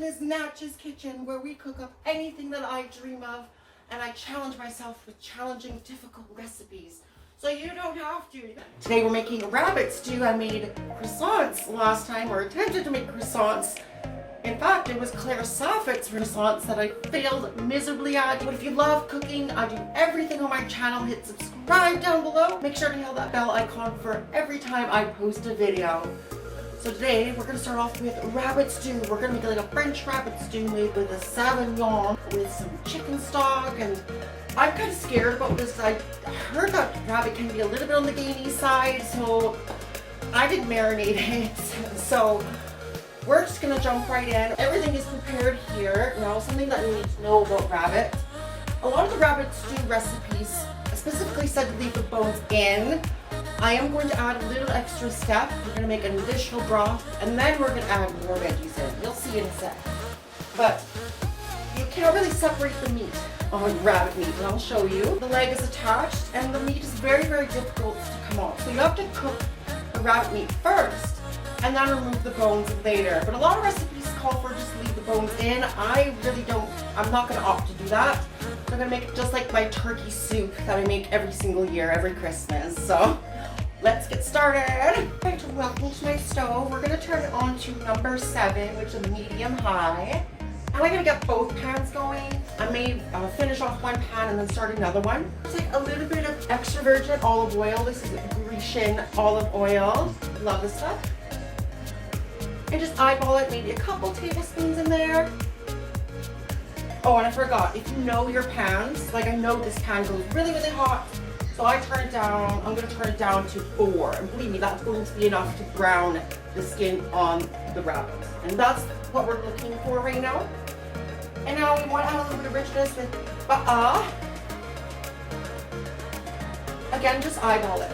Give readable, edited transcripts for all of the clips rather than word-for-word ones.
Liz Natch's kitchen, where we cook up anything that I dream of, and I challenge myself with challenging, difficult recipes, so you don't have to. Today we're making a rabbit stew. I made croissants last time, or attempted to make croissants. In fact, it was Claire Saffit's croissants that I failed miserably at. But if you love cooking, I do everything on my channel. Hit subscribe down below. Make sure to hit that bell icon for every time I post a video. So today we're going to start off with rabbit stew. We're going to make like a French rabbit stew made with a sauvignon with some chicken stock. And I'm kind of scared about this because I heard that rabbit can be a little bit on the gamey side, so I didn't marinate it. So we're just going to jump right in. Everything is prepared here. Now, something that you need to know about rabbit. A lot of the rabbit stew recipes specifically said to leave the bones in. I am going to add a little extra step. We're going to make an additional broth, and then we're going to add more veggies in. You'll see in a sec. But you can't really separate the meat on rabbit meat, and I'll show you. The leg is attached, and the meat is very, very difficult to come off. So you have to cook the rabbit meat first, and then remove the bones later. But a lot of recipes call for just leave the bones in. I really don't. I'm not going to opt to do that. So I'm going to make it just like my turkey soup that I make every single year, every Christmas. So let's get started. Right, welcome to my stove. We're going to turn it on to number 7, which is medium high. And I'm going to get both pans going. I may finish off one pan and then start another one. It's like a little bit of extra virgin olive oil. This is Grecian olive oil. Love this stuff. And just eyeball it, maybe a couple tablespoons in there. Oh, and I forgot, if you know your pans, like I know this pan goes really, really hot, so I turn it down. I'm going to turn it down to 4. And believe me, that's going to be enough to brown the skin on the rabbit. And that's what we're looking for right now. And now we want to add a little bit of richness with butter. Again, just eyeball it.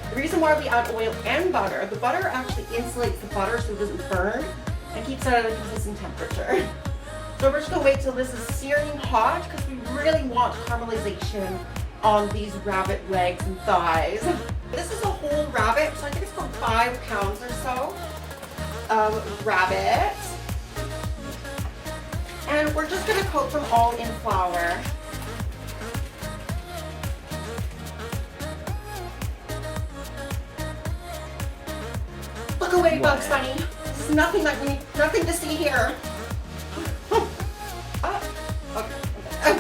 The reason why we add oil and butter, the butter actually insulates the butter so it doesn't burn and keeps it at a consistent temperature. So we're just going to wait till this is searing hot because we really want caramelization on these rabbit legs and thighs. This is a whole rabbit, so I think it's about 5 pounds or so of rabbit. And we're just going to coat them all in flour. Look away, Bugs Bunny. This is nothing to see here. Okay.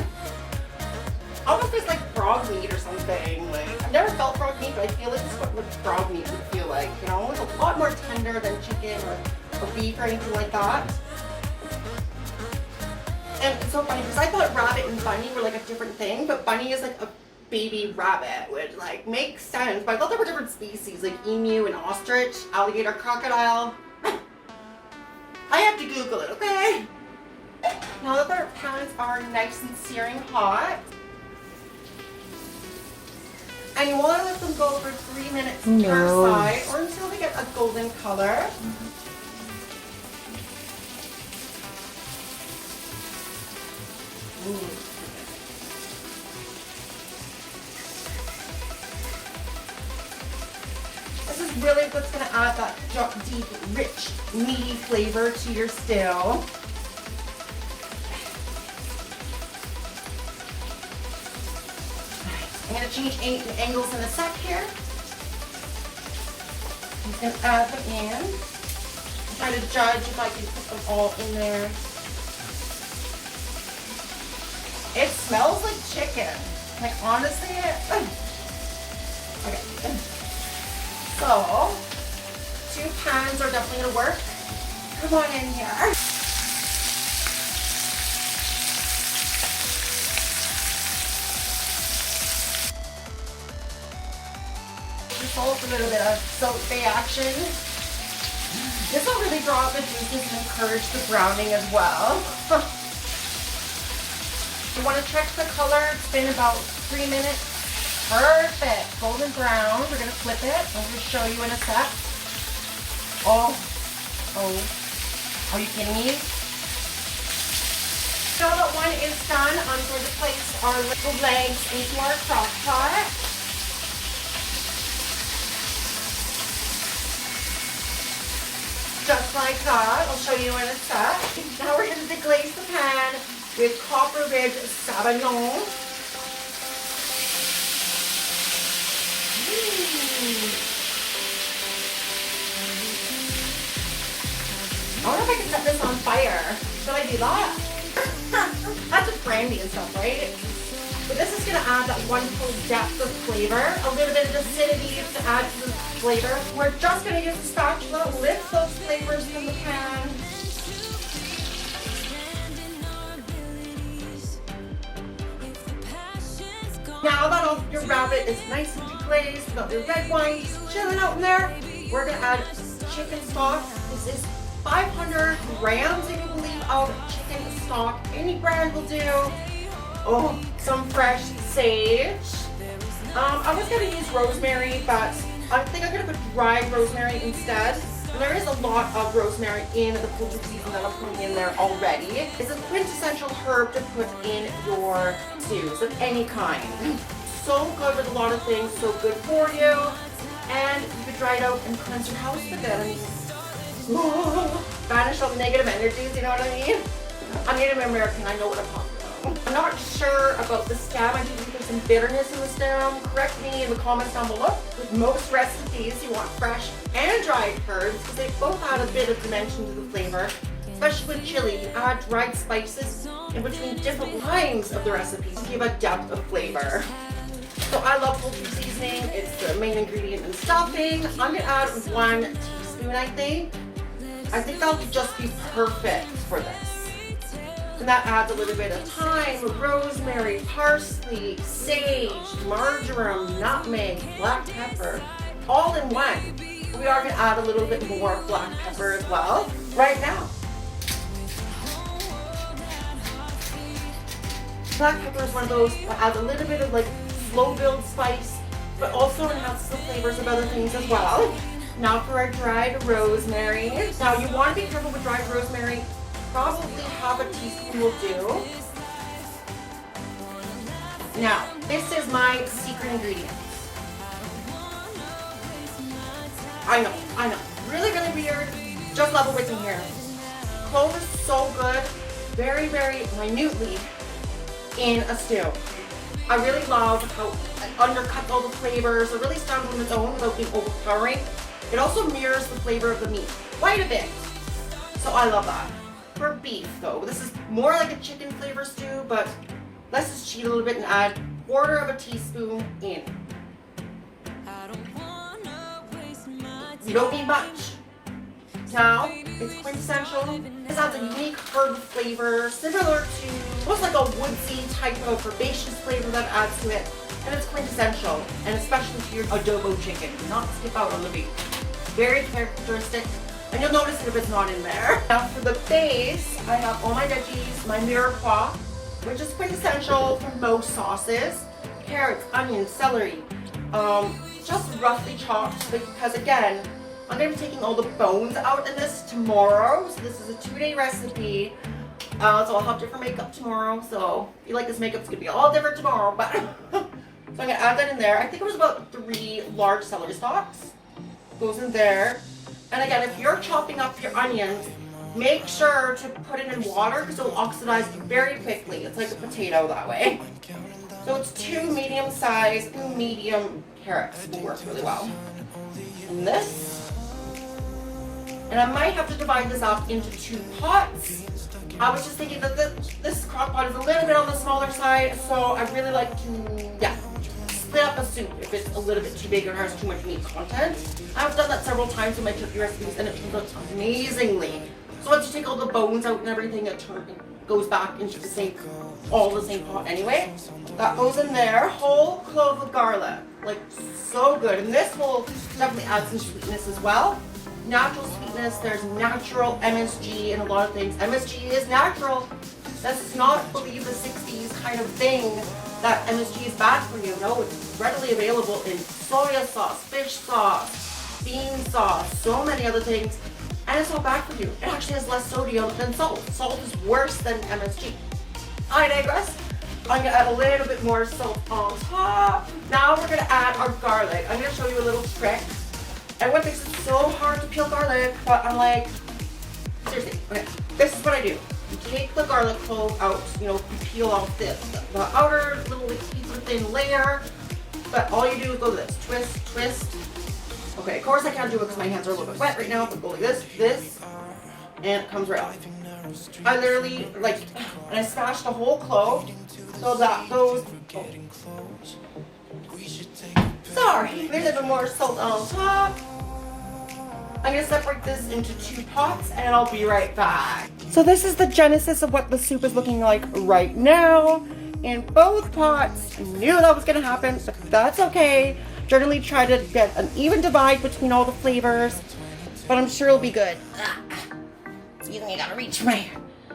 Almost tastes like frog meat or something. Like, I've never felt frog meat, but I feel like this is what frog meat would feel like. You know, it's a lot more tender than chicken or beef or anything like that. And it's so funny because I thought rabbit and bunny were like a different thing, but bunny is like a baby rabbit, which like makes sense. But I thought they were different species, like emu and ostrich, alligator, crocodile. I have to Google it, okay? Now that our pans are nice and searing hot, and you want to let them go for 3 minutes per side or until they get a golden color. This is really what's going to add that deep, rich, meaty flavor to your stew. I'm going to change angles in a sec here. I'm going to add them in. I'm trying to judge if I can put them all in there. It smells like chicken. Like honestly, okay. So, 2 pans are definitely going to work. Come on in here. Just a little bit of salt bay action. This will really draw out the juices and encourage the browning as well. You want to check the color. It's been about 3 minutes. Perfect. Golden brown. We're going to flip it. I'll just show you in a sec. Oh. Are you kidding me? Now that one is done, I'm going to place our little legs into our crock pot. Just like that. I'll show you in a sec. Now we're going to deglaze the pan with copper red sauvignon. I wonder if I can set this on fire. Should I do that? That's a brandy and stuff, right? But this is going to add that wonderful depth of flavor, a little bit of acidity to add to the flavor. We're just going to use the spatula, lift those flavors from the pan. Now that all your rabbit is nice and deglazed, you got your red wine just chilling out in there, we're going to add chicken stock. This is 500 grams, if you believe, of chicken stock. Any brand will do. Oh, some fresh sage. I was going to use rosemary, but I think I'm going to put dried rosemary instead. And there is a lot of rosemary in the poultry seasoning that I'm putting in there already. It's a quintessential herb to put in your stews of any kind. So good with a lot of things, so good for you. And you could dry it out and cleanse your house with it. I mean, banish all the negative energies, you know what I mean? I'm Native American, I know what I'm talking about. I'm not sure about the stem. I do think there's some bitterness in the stem. Correct me in the comments down below. With most recipes, you want fresh and dried herbs because they both add a bit of dimension to the flavor. Especially with chili, you add dried spices in between different lines of the recipes to give a depth of flavor. So I love poultry seasoning. It's the main ingredient in stuffing. I'm going to add 1 teaspoon, I think. I think that'll just be perfect for this. And that adds a little bit of thyme, rosemary, parsley, sage, marjoram, nutmeg, black pepper, all in one. We are going to add a little bit more black pepper as well right now. Black pepper is one of those that adds a little bit of like slow build spice, but also enhances the flavors of other things as well. Now for our dried rosemary. Now you want to be careful with dried rosemary. Probably half a teaspoon will do. Now, this is my secret ingredient. I know. Really, really weird. Just love it with me here. Clove is so good, very, very minutely in a stew. I really love how it undercuts all the flavors. It really stands on its own without being overpowering. It also mirrors the flavor of the meat quite a bit. So I love that. For beef though, this is more like a chicken flavor stew, but let's just cheat a little bit and add 1/4 of a teaspoon in. You don't need much. Now, it's quintessential. This adds a unique herb flavor, similar to almost like a woodsy type of herbaceous flavor that adds to it. And it's quintessential, and especially to your adobo chicken. Do not skip out on the beef. Very characteristic. And you'll notice it if it's not in there. Now for the base, I have all my veggies, my mirepoix, which is quintessential for most sauces. Carrots, onions, celery, just roughly chopped because again, I'm going to be taking all the bones out in this tomorrow. So this is a 2-day recipe. So I'll have different makeup tomorrow. So if you like this makeup, it's going to be all different tomorrow. But so I'm going to add that in there. I think it was about 3 large celery stalks. Goes in there. And again, if you're chopping up your onions, make sure to put it in water because it will oxidize very quickly. It's like a potato that way. So it's 2 medium-sized, medium carrots will work really well. And this. And I might have to divide this up into 2 pots. I was just thinking that this crock pot is a little bit on the smaller side, so I really like to, split up a soup if it's a little bit too big or has too much meat content. I've done that several times in my turkey recipes and it turns out amazingly. So once you take all the bones out and everything, it goes back into the same pot anyway. That goes in there. Whole clove of garlic, like so good. And this will definitely add some sweetness as well. Natural sweetness, there's natural MSG in a lot of things. MSG is natural. Let's not believe the 60s kind of thing that MSG is bad for you. No, it's readily available in soya sauce, fish sauce, bean sauce, so many other things. And it's not bad for you. It actually has less sodium than salt. Salt is worse than MSG. I digress. I'm going to add a little bit more salt on top. Now we're going to add our garlic. I'm going to show you a little trick. Everyone thinks it's so hard to peel garlic, but I'm like, seriously, okay, this is what I do. You take the garlic clove out, you know, you peel off the outer little teeth thin layer, but all you do is go this, twist, twist. Okay, of course I can't do it because my hands are a little bit wet right now, but go like this, and it comes right off. I literally, like, and I smashed the whole clove, so that goes, oh. Sorry, there's a little more salt on top. I'm gonna separate this into 2 pots and I'll be right back. So this is the genesis of what the soup is looking like right now. In both pots, I knew that was gonna happen, but that's okay. Generally try to get an even divide between all the flavors, but I'm sure it'll be good. Excuse me, I gotta reach my...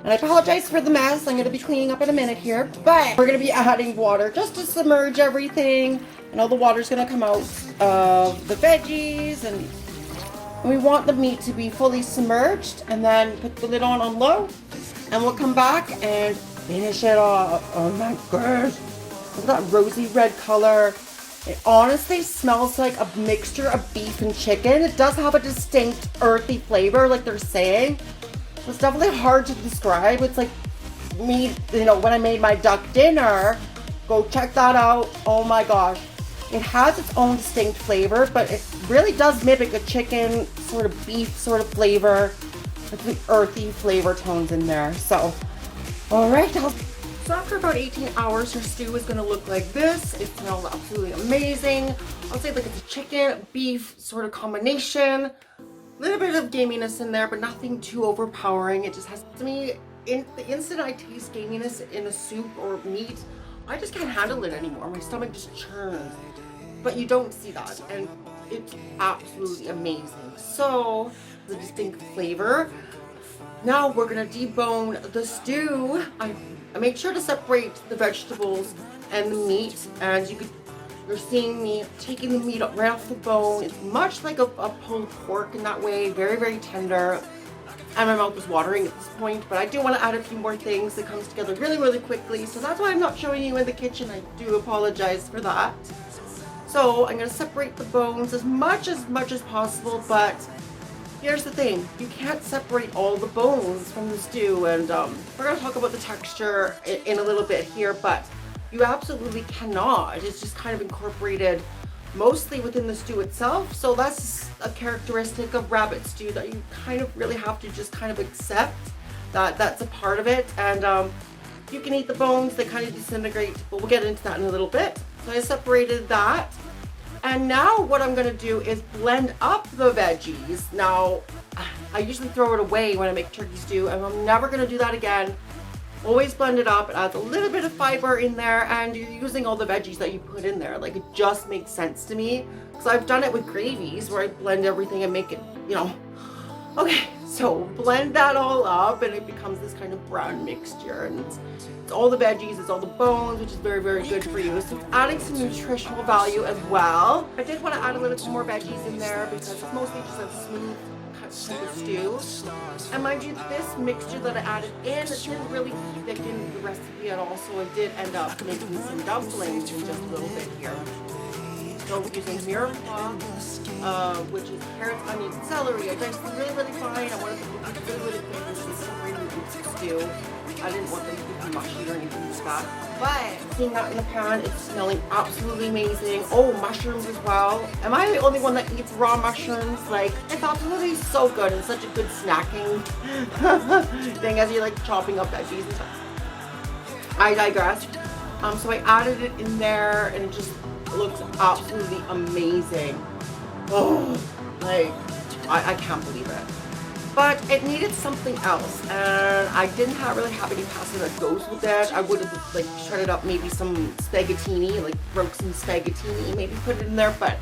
And I apologize for the mess. I'm gonna be cleaning up in a minute here, but we're gonna be adding water just to submerge everything, and all the water's gonna come out of the veggies, and we want the meat to be fully submerged, and then put the lid on low, and we'll come back and finish it off. Oh my gosh, look at that rosy red color. It honestly smells like a mixture of beef and chicken. It does have a distinct earthy flavor, like they're saying. It's definitely hard to describe. It's like me, you know, when I made my duck dinner. Go check that out. Oh my gosh. It has its own distinct flavor, but it really does mimic a chicken, sort of beef sort of flavor. With the earthy flavor tones in there. So, all right. So after about 18 hours, your stew is going to look like this. It smells absolutely amazing. I'll say like it's a chicken, beef sort of combination. A little bit of gaminess in there, but nothing too overpowering. It just has, to me, the instant I taste gaminess in a soup or meat, I just can't handle it anymore. My stomach just churns. But you don't see that, and it's absolutely amazing. So, the distinct flavor. Now we're gonna debone the stew. I make sure to separate the vegetables and the meat, and you're seeing me taking the meat right off the bone. It's much like a pulled pork in that way, very, very tender. And my mouth is watering at this point, but I do want to add a few more things. It comes together really, really quickly, so that's why I'm not showing you in the kitchen. I do apologize for that. So I'm going to separate the bones as much as possible, but here's the thing. You can't separate all the bones from the stew, and we're going to talk about the texture in a little bit here, but you absolutely cannot. It's just kind of incorporated mostly within the stew itself. So that's a characteristic of rabbit stew that you kind of really have to just kind of accept that that's a part of it. And you can eat the bones, they kind of disintegrate, but we'll get into that in a little bit. So I separated that. And now what I'm going to do is blend up the veggies. Now, I usually throw it away when I make turkey stew, and I'm never going to do that again. Always blend it up. It adds a little bit of fiber in there, and you're using all the veggies that you put in there. Like, it just makes sense to me. Because I've done it with gravies where I blend everything and make it, you know. Okay, so blend that all up, and it becomes this kind of brown mixture. And it's all the veggies, it's all the bones, which is very, very good for you. So it's adding some nutritional value as well. I did want to add a little bit more veggies in there because it's mostly just a smooth kind of stew. And mind you, this mixture that I added in, it didn't really thicken the recipe at all, so I did end up making some dumplings in just a little bit here. So we're using mirepoix, which is carrots, onions, and celery. I diced them really, really fine. I wanted them to be really, really quick and separated into the stew. I didn't want them to be mushy or anything like that. But seeing that in the pan, it's smelling absolutely amazing. Oh, mushrooms as well. Am I the only one that eats raw mushrooms? Like, it's absolutely so good and such a good snacking thing as you're like chopping up veggies and stuff. I digress. So I added it in there, and it just looks absolutely amazing. Oh, like, I can't believe it. But it needed something else, and I didn't really have any pasta that goes with that. I would have like shredded up maybe some spaghettini, like broke some spaghettini, maybe put it in there, but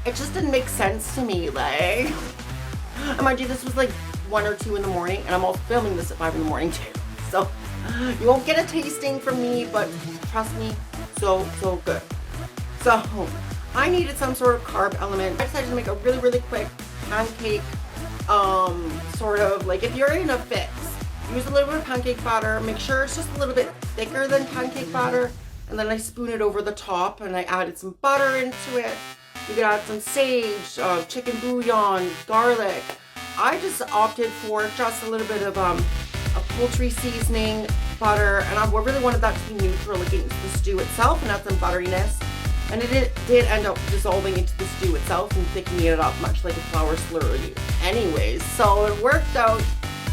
it just didn't make sense to me. Like, and mind you, this was like 1 or 2 in the morning, and I'm also filming this at 5 in the morning too. So you won't get a tasting from me, but trust me, so good. So I needed some sort of carb element. I decided to make a really, really quick pancake. Sort of like, if you're in a fix, use a little bit of pancake batter. Make sure it's just a little bit thicker than pancake batter, and then I spoon it over the top, and I added some butter into it. You can add some sage, chicken bouillon, garlic. I just opted for just a little bit of a poultry seasoning, butter, and I really wanted that to be neutral against the stew itself and add some butteriness. And it did end up dissolving into the stew itself and thickening it up much like a flour slurry anyways. So it worked out.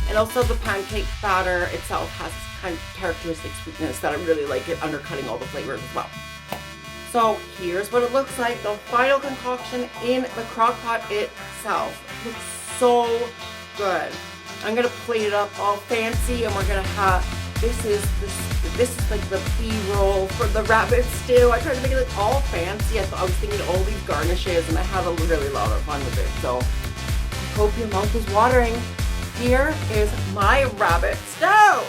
And also the pancake batter itself has kind of characteristic sweetness that I really like, it undercutting all the flavors as well. So here's what it looks like, the final concoction in the crock pot itself. It looks so good. I'm gonna plate it up all fancy, and we're gonna have, this is like the B-roll for the rabbit stew. I tried to make it look all fancy. I was thinking all these garnishes, and I had a really lot of fun with it. So I hope your mouth is watering. Here is my rabbit stew.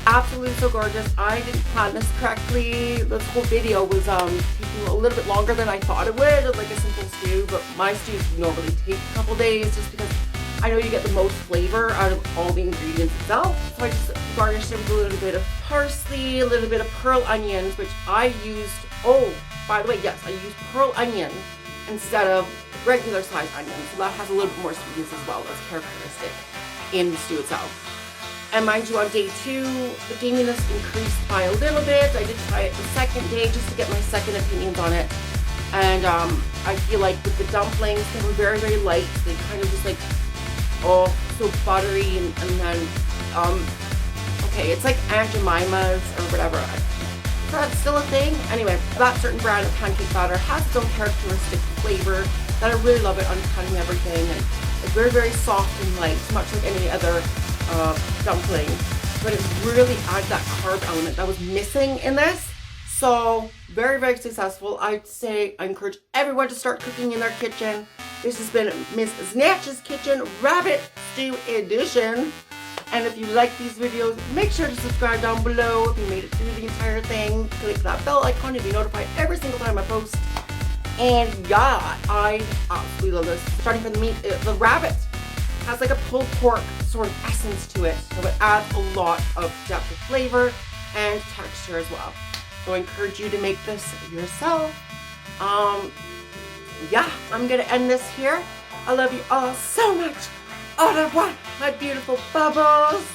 Absolutely so gorgeous. I didn't plan this correctly. This whole video was taking a little bit longer than I thought it would, like a simple stew, but my stews normally take a couple days just because I know you get the most flavor out of all the ingredients itself. So I just garnished it with a little bit of parsley, a little bit of pearl onions, which I used, oh, by the way, yes, I used pearl onion instead of regular sized onions. So that has a little bit more sweetness as well. That's characteristic in the stew itself. And mind you, on day 2, the gaminess increased by a little bit. I did try it the second day just to get my second opinions on it. And I feel like with the dumplings, they were very, very light. They kind of just like, oh, so buttery. And then, okay, it's like Aunt Jemima's or whatever. Is that still a thing? Anyway, that certain brand of pancake batter has its own characteristic flavor that I really love it, undercutting everything. And it's very, very soft and light, much like any other dumpling, but it really adds that carb element that was missing in this. So very, very successful. I'd say I encourage everyone to start cooking in their kitchen. This has been Miss Snatch's Kitchen Rabbit Stew Edition. And if you like these videos, make sure to subscribe down below. If you made it through the entire thing, click that bell icon to be notified every single time I post. And yeah, I absolutely love this. Starting from the meat, the rabbit has like a pulled pork sort of essence to it, so it adds a lot of depth of flavor and texture as well. So I encourage you to make this yourself. Yeah, I'm gonna end this here. I love you all so much. Au revoir, my beautiful bubbles.